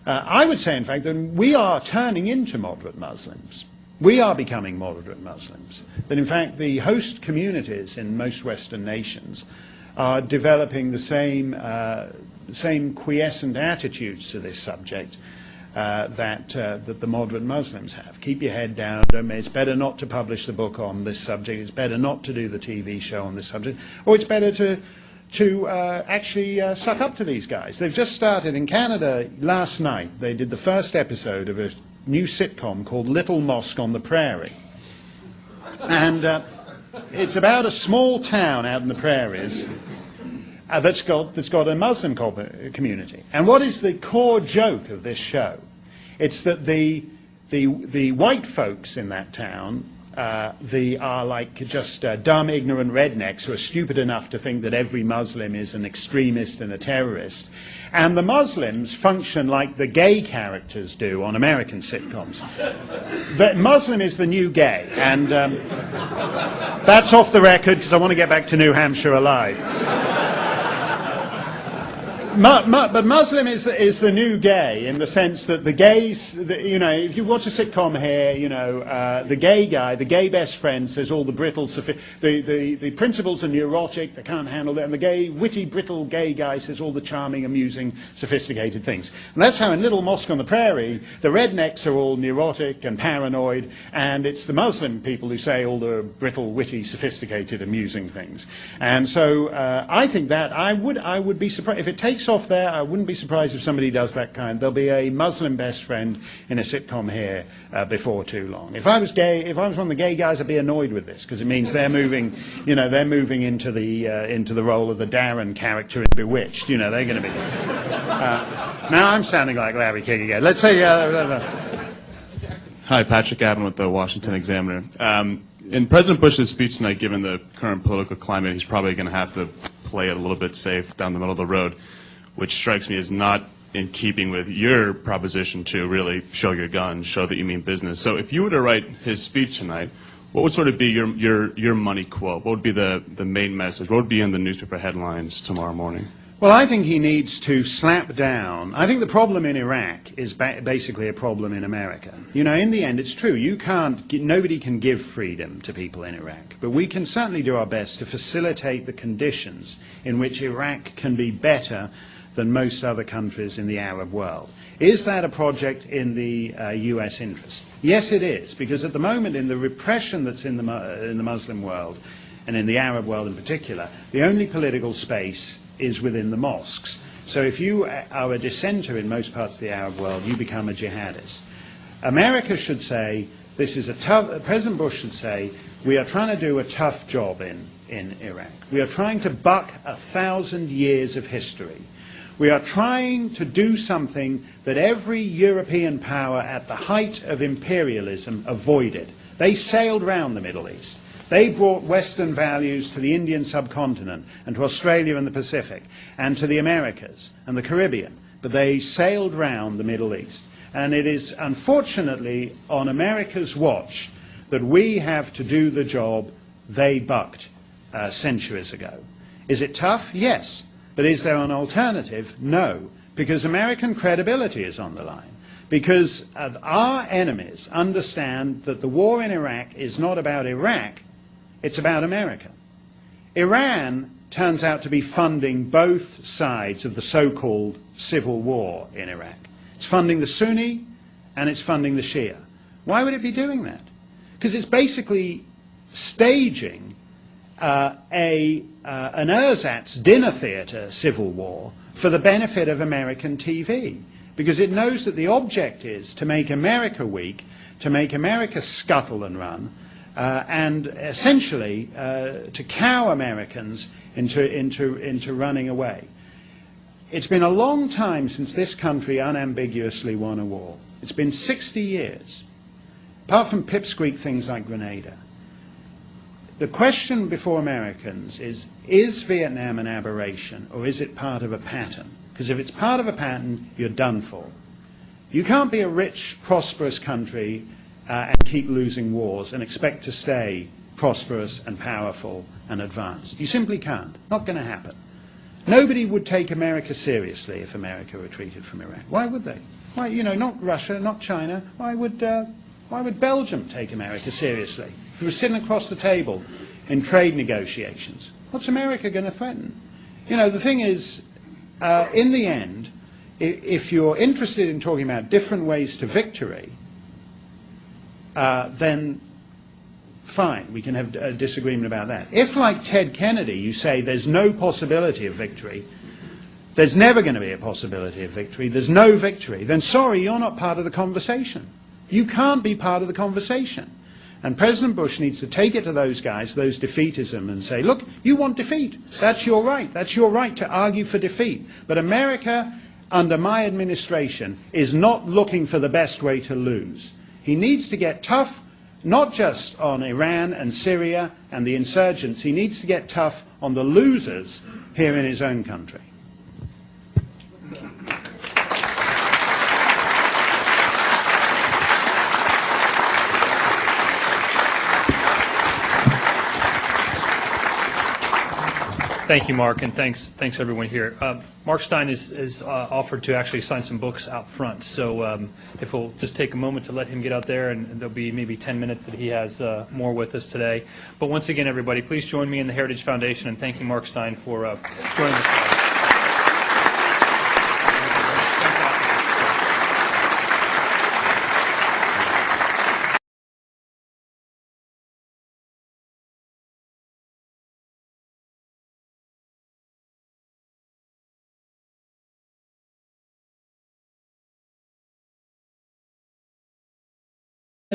I would say, in fact, that we are turning into moderate Muslims. We are becoming moderate Muslims. That, in fact, the host communities in most Western nations are developing the same quiescent attitudes to this subject that the moderate Muslims have. Keep your head down. It's better not to publish the book on this subject. It's better not to do the TV show on this subject. Or it's better to actually suck up to these guys. They've just started in Canada last night. They did the first episode of a new sitcom called Little Mosque on the Prairie. And it's about a small town out in the prairies that's got a Muslim community. And what is the core joke of this show? It's that the white folks in that town are like just dumb, ignorant rednecks who are stupid enough to think that every Muslim is an extremist and a terrorist. And the Muslims function like the gay characters do on American sitcoms. The Muslim is the new gay. And that's off the record because I want to get back to New Hampshire alive. But Muslim is the new gay in the sense that the gays, if you watch a sitcom here, the gay guy, the gay best friend says all the brittle, the principals are neurotic, they can't handle it, and the gay, witty, brittle gay guy says all the charming, amusing, sophisticated things. And that's how in Little Mosque on the Prairie, the rednecks are all neurotic and paranoid, and it's the Muslim people who say all the brittle, witty, sophisticated, amusing things. And so I think that I would be surprised if it takes takes off there, I wouldn't be surprised if somebody does that kind. There'll be a Muslim best friend in a sitcom here before too long. If I was one of the gay guys, I'd be annoyed with this because it means they're moving, they're moving into the role of the Darren character in Bewitched. They're going to be. Now I'm sounding like Larry King again. Let's say. Hi, Patrick Abbott with the Washington Examiner. In President Bush's speech tonight, given the current political climate, he's probably going to have to play it a little bit safe down the middle of the road, which strikes me as not in keeping with your proposition to really show your guns, show that you mean business. So if you were to write his speech tonight, what would sort of be your money quote? What would be the main message? What would be in the newspaper headlines tomorrow morning? Well, I think he needs to slap down. I think the problem in Iraq is basically a problem in America. In the end, it's true. Nobody can give freedom to people in Iraq. But we can certainly do our best to facilitate the conditions in which Iraq can be better than most other countries in the Arab world. Is that a project in the U.S. interest? Yes, it is, because at the moment, in the repression that's in the Muslim world, and in the Arab world in particular, the only political space is within the mosques. So if you are a dissenter in most parts of the Arab world, you become a jihadist. America should say, President Bush should say, we are trying to do a tough job in Iraq. We are trying to buck 1,000 years of history. We are trying to do something that every European power at the height of imperialism avoided. They sailed round the Middle East. They brought Western values to the Indian subcontinent and to Australia and the Pacific and to the Americas and the Caribbean, but they sailed round the Middle East. And it is unfortunately on America's watch that we have to do the job they bucked centuries ago. Is it tough? Yes. But is there an alternative? No. Because American credibility is on the line. Because our enemies understand that the war in Iraq is not about Iraq, it's about America. Iran turns out to be funding both sides of the so-called civil war in Iraq. It's funding the Sunni and it's funding the Shia. Why would it be doing that? Because it's basically staging an ersatz dinner theater civil war for the benefit of American TV. Because it knows that the object is to make America weak, to make America scuttle and run, and essentially to cow Americans into running away. It's been a long time since this country unambiguously won a war. It's been 60 years, apart from pipsqueak things like Grenada. The question before Americans is Vietnam an aberration or is it part of a pattern? Because if it's part of a pattern, you're done for. You can't be a rich, prosperous country and keep losing wars and expect to stay prosperous and powerful and advanced. You simply can't. Not going to happen. Nobody would take America seriously if America retreated from Iraq. Why would they? Why, not Russia, not China. Why would Belgium take America seriously? If we were sitting across the table in trade negotiations, what's America going to threaten? The thing is, in the end, if you're interested in talking about different ways to victory, then fine, we can have a disagreement about that. If, like Ted Kennedy, you say there's no possibility of victory, there's never going to be a possibility of victory, there's no victory, then sorry, you're not part of the conversation. You can't be part of the conversation. And President Bush needs to take it to those guys, those defeatism, and say, look, you want defeat. That's your right. That's your right to argue for defeat. But America, under my administration, is not looking for the best way to lose. He needs to get tough, not just on Iran and Syria and the insurgents. He needs to get tough on the losers here in his own country. Thank you, Mark, and thanks everyone here. Mark Stein is offered to actually sign some books out front, so if we'll just take a moment to let him get out there, and there'll be maybe 10 minutes that he has more with us today. But once again, everybody, please join me in the Heritage Foundation in thanking Mark Stein for joining us.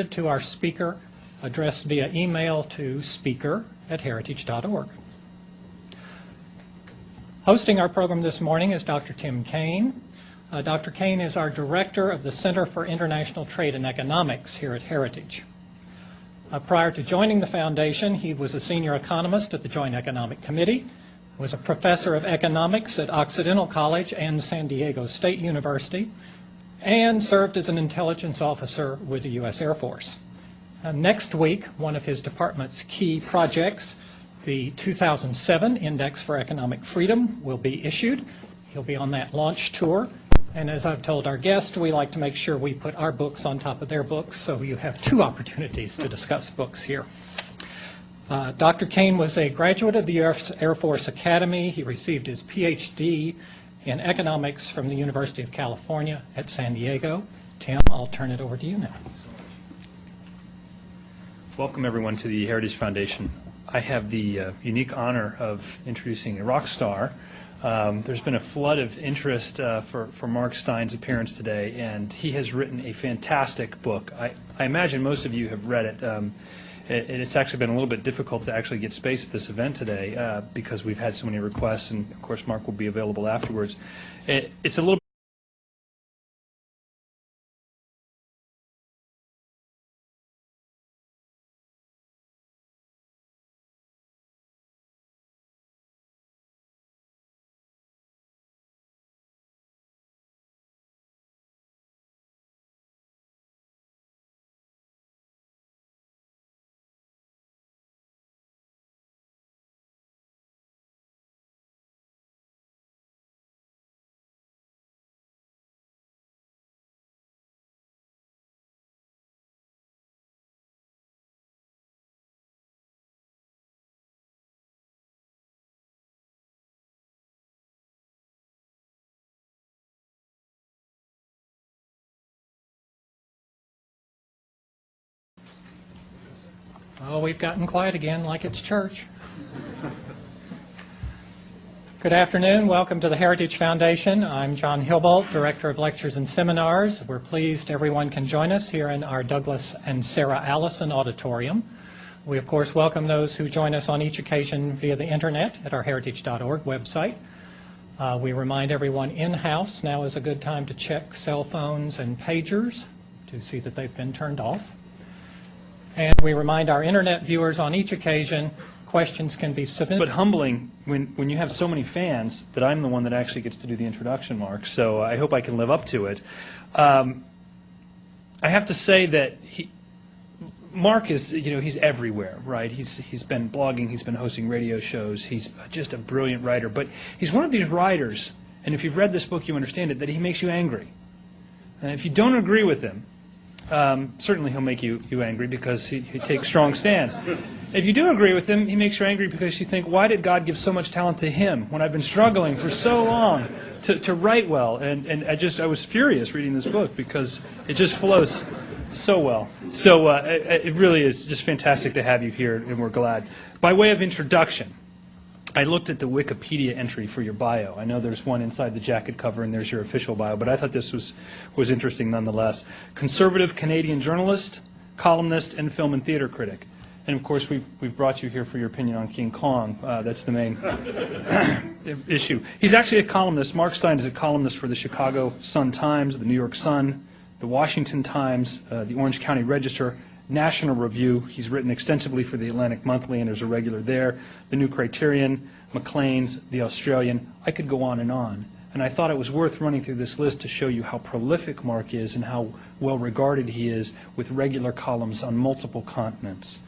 to our speaker addressed via email to speaker@heritage.org. Hosting our program this morning is Dr. Tim Kaine. Dr. Kaine is our director of the Center for International Trade and Economics here at Heritage. Prior to joining the foundation, he was a senior economist at the Joint Economic Committee, was a professor of economics at Occidental College and San Diego State University, and served as an intelligence officer with the U.S. Air Force. Next week, one of his department's key projects, the 2007 Index for Economic Freedom, will be issued. He'll be on that launch tour. And as I've told our guests, we like to make sure we put our books on top of their books, so you have two opportunities to discuss books here. Dr. Kaine was a graduate of the Air Force Academy. He received his PhD in economics from the University of California at San Diego. Tim, I'll turn it over to you now. Welcome, everyone, to the Heritage Foundation. I have the unique honor of introducing a rock star. There's been a flood of interest for Mark Stein's appearance today, and he has written a fantastic book. I imagine most of you have read it. It's actually been a little bit difficult to actually get space at this event today because we've had so many requests, and of course Mark will be available afterwards. It's a little Oh, we've gotten quiet again, like it's church. Good afternoon. Welcome to the Heritage Foundation. I'm John Hilbolt, Director of Lectures and Seminars. We're pleased everyone can join us here in our Douglas and Sarah Allison Auditorium. We, of course, welcome those who join us on each occasion via the Internet at our heritage.org website. We remind everyone in-house now is a good time to check cell phones and pagers to see that they've been turned off. And we remind our Internet viewers on each occasion questions can be submitted. But humbling when you have so many fans that I'm the one that actually gets to do the introduction, Mark, so I hope I can live up to it. I have to say that Mark is, he's everywhere, right? He's been blogging, he's been hosting radio shows, he's just a brilliant writer, but he's one of these writers, and if you've read this book you understand it, that he makes you angry. And if you don't agree with him, certainly he'll make you angry because he takes strong stands. If you do agree with him, he makes you angry because you think, why did God give so much talent to him when I've been struggling for so long to write well? And I was furious reading this book because it just flows so well. So it really is just fantastic to have you here, and we're glad. By way of introduction, I looked at the Wikipedia entry for your bio. I know there's one inside the jacket cover and there's your official bio, but I thought this was interesting nonetheless. Conservative Canadian journalist, columnist, and film and theater critic. And of course we've brought you here for your opinion on King Kong. That's the main issue. He's actually a columnist. Mark Stein is a columnist for the Chicago Sun-Times, the New York Sun, the Washington Times, the Orange County Register, National Review. He's written extensively for the Atlantic Monthly and is a regular there. The New Criterion, Maclean's, The Australian. I could go on. And I thought it was worth running through this list to show you how prolific Mark is and how well regarded he is with regular columns on multiple continents.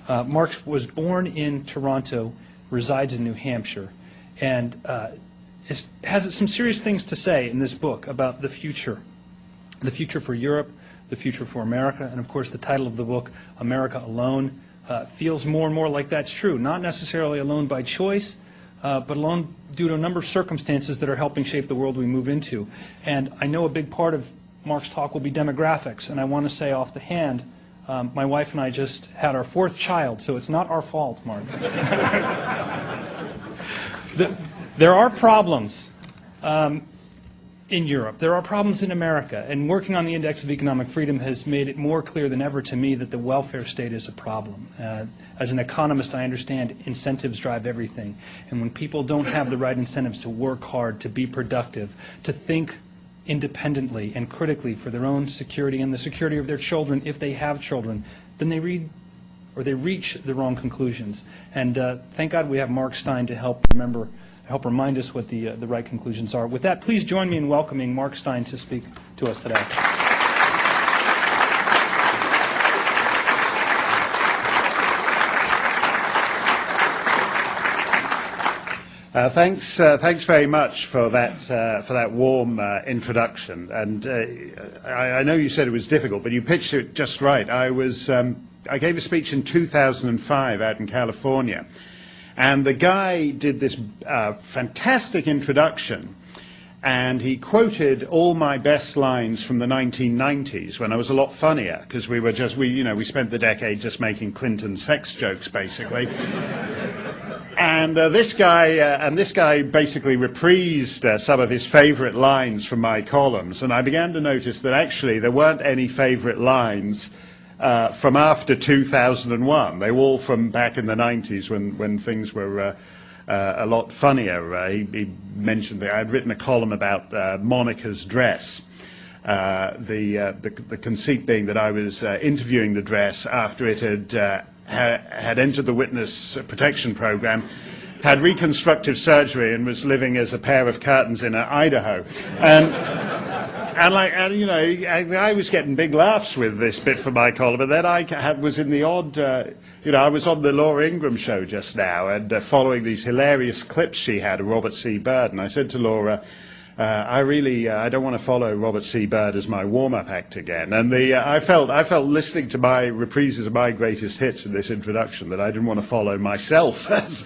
Mark was born in Toronto, resides in New Hampshire, and has some serious things to say in this book about the future for Europe, the future for America, and of course the title of the book, America Alone, feels more and more like that's true. Not necessarily alone by choice, but alone due to a number of circumstances that are helping shape the world we move into. And I know a big part of Mark's talk will be demographics, and I want to say off the hand, my wife and I just had our 4th child, so it's not our fault, Mark. There are problems. in Europe. There are problems in America, and working on the Index of Economic Freedom has made it more clear than ever to me that the welfare state is a problem. As an economist, I understand incentives drive everything, and when people don't have the right incentives to work hard, to be productive, to think independently and critically for their own security and the security of their children, if they have children, then they reach the wrong conclusions. And thank God we have Mark Stein to help remind us what the right conclusions are. With that, please join me in welcoming Mark Stein to speak to us today. Thanks very much for that warm introduction. And I know you said it was difficult, but you pitched it just right. I gave a speech in 2005 out in California, and the guy did this fantastic introduction, and he quoted all my best lines from the 1990s when I was a lot funnier, because we spent the decade just making Clinton sex jokes, basically. And this guy basically reprised some of his favorite lines from my columns, and I began to notice that actually there weren't any favorite lines from after 2001. They were all from back in the 90s when things were a lot funnier. He mentioned that I had written a column about Monica's dress. The conceit being that I was interviewing the dress after it had entered the witness protection program, had reconstructive surgery, and was living as a pair of curtains in Idaho. I was getting big laughs with this bit from my column, and then I was in the odd, I was on the Laura Ingraham show just now, and following these hilarious clips she had of Robert C. Byrd, and I said to Laura, I don't want to follow Robert C. Byrd as my warm-up act again. And I felt listening to my reprises of my greatest hits in this introduction that I didn't want to follow myself as